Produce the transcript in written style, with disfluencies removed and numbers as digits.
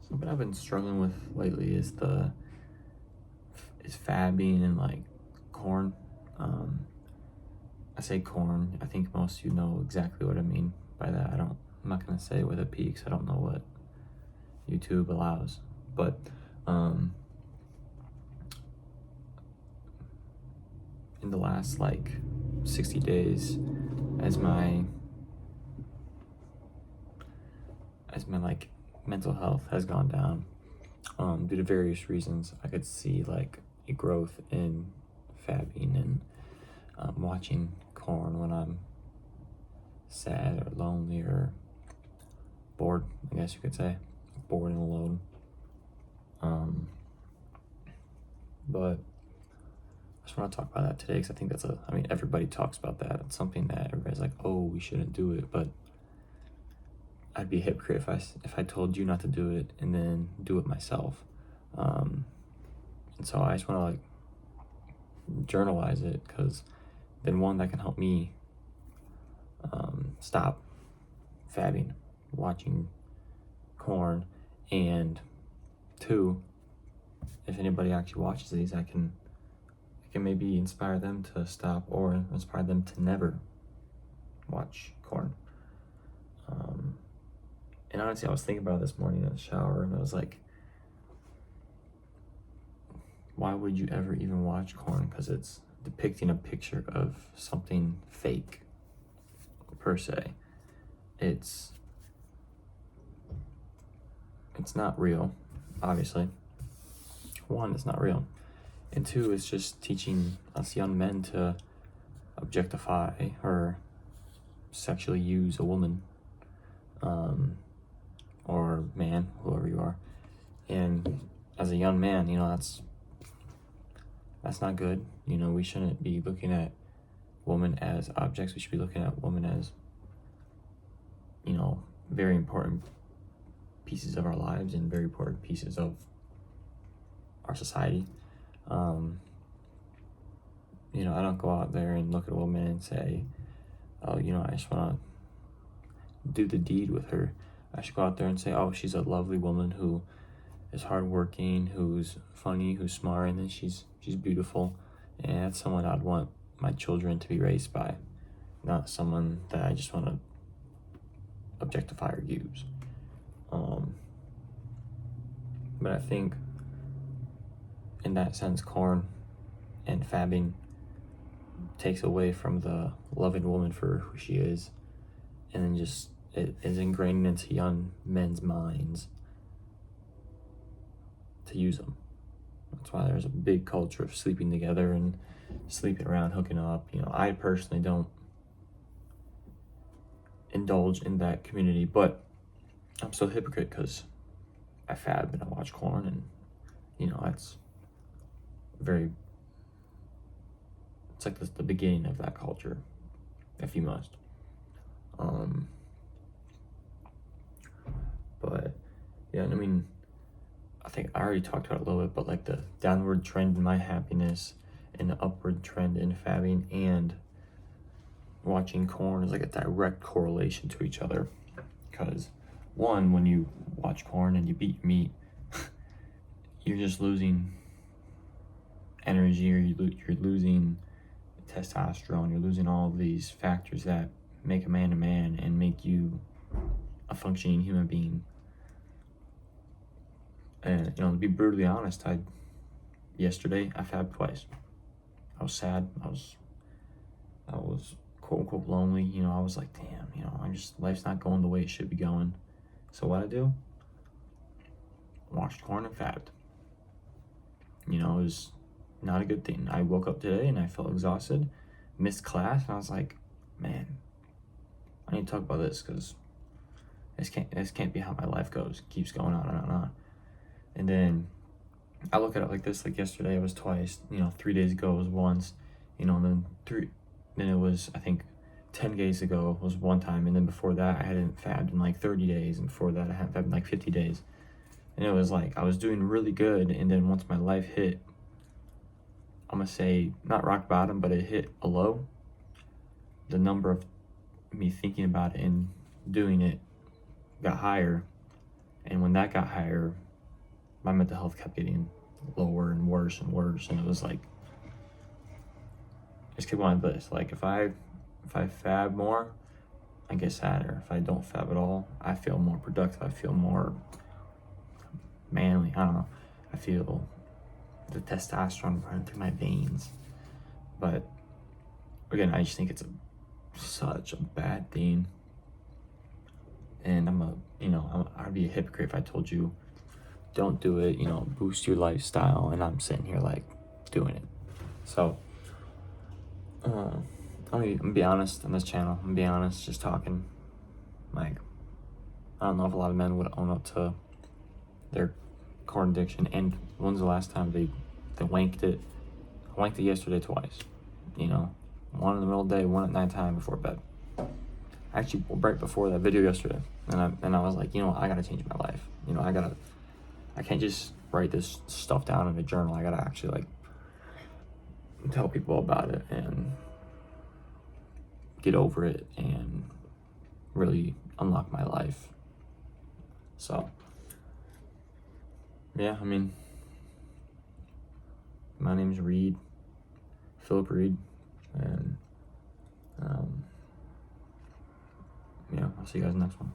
Something I've been struggling with lately is fabbing and like corn. Um, I say corn. I think most of you know exactly what I mean by that. I'm not gonna say it with a P because I don't know what YouTube allows. But um, in the last like 60 days, as my like mental health has gone down, due to various reasons, I could see like a growth in fabbing and watching corn when I'm sad or lonely or bored, I guess you could say, bored and alone. But I just want to talk about that today because I think everybody talks about that. It's something that everybody's like, oh, we shouldn't do it, but I'd be a hypocrite if I told you not to do it and then do it myself. And so I just want to like journalize it because then one, that can help me stop fabbing, watching corn, and two, if anybody actually watches these, I can maybe inspire them to stop or inspire them to never watch corn. And honestly, I was thinking about it this morning in the shower, and I was like, why would you ever even watch corn? Because it's depicting a picture of something fake, per se. It's not real, obviously. One, it's not real. And two, it's just teaching us young men to objectify or sexually use a woman, or man, whoever you are. And as a young man, that's not good. We shouldn't be looking at women as objects. We should be looking at women as, very important pieces of our lives and very important pieces of our society. I don't go out there and look at a woman and say, oh, I just want to do the deed with her. I should go out there and say, oh, she's a lovely woman who is hardworking, who's funny, who's smart, and then she's beautiful. And that's someone I'd want my children to be raised by, not someone that I just want to objectify or use. But I think in that sense, corn and fabbing takes away from the loving woman for who she is, and then just it is ingrained into young men's minds to use them. That's why there's a big culture of sleeping together and sleeping around, hooking up. I personally don't indulge in that community, but I'm still a hypocrite because I fab and I watch corn, and that's it's like the beginning of that culture, if you must. But yeah, I think I already talked about it a little bit, but like the downward trend in my happiness and the upward trend in fabbing and watching corn is like a direct correlation to each other. Because one, when you watch corn and you beat your meat, you're just losing energy, or you're losing testosterone, you're losing all of these factors that make a man and make you a functioning human being. And to be brutally honest, yesterday I fabbed twice. I was sad. I was quote unquote lonely. I was like, damn, life's not going the way it should be going. So what I do? Watched corn and fabbed. It was not a good thing. I woke up today and I felt exhausted, missed class, and I was like, man, I need to talk about this because this can't be how my life goes. It keeps going on and on and on. And then I look at it like this, like yesterday it was twice, 3 days ago it was once, and then it was, I think 10 days ago was one time, and then before that I hadn't fabbed in like 30 days, and before that I hadn't fabbed in like 50 days. And it was like I was doing really good, and then once my life hit, I'm gonna say not rock bottom, but it hit a low, the number of me thinking about it and doing it got higher, And when that got higher, my mental health kept getting lower and worse and worse. And it was like, just keep going like this. Like if I fab more, I get sadder. If I don't fab at all, I feel more productive. I feel more manly. I don't know. I feel the testosterone running through my veins. But again, I just think it's such a bad thing. And I'd be a hypocrite if I told you don't do it, boost your lifestyle, and I'm sitting here like doing it. So I'm gonna be honest on this channel. I'm gonna be honest, just talking. Like, I don't know if a lot of men would own up to their corn addiction. And when's the last time they wanked it? I wanked it yesterday twice. One in the middle of the day, one at nighttime before bed. Actually, right before that video yesterday, and I was like, I gotta change my life. I can't just write this stuff down in a journal. I gotta actually like tell people about it and get over it and really unlock my life. So yeah, my name's Reed, Philip Reed, and I'll see you guys in the next one.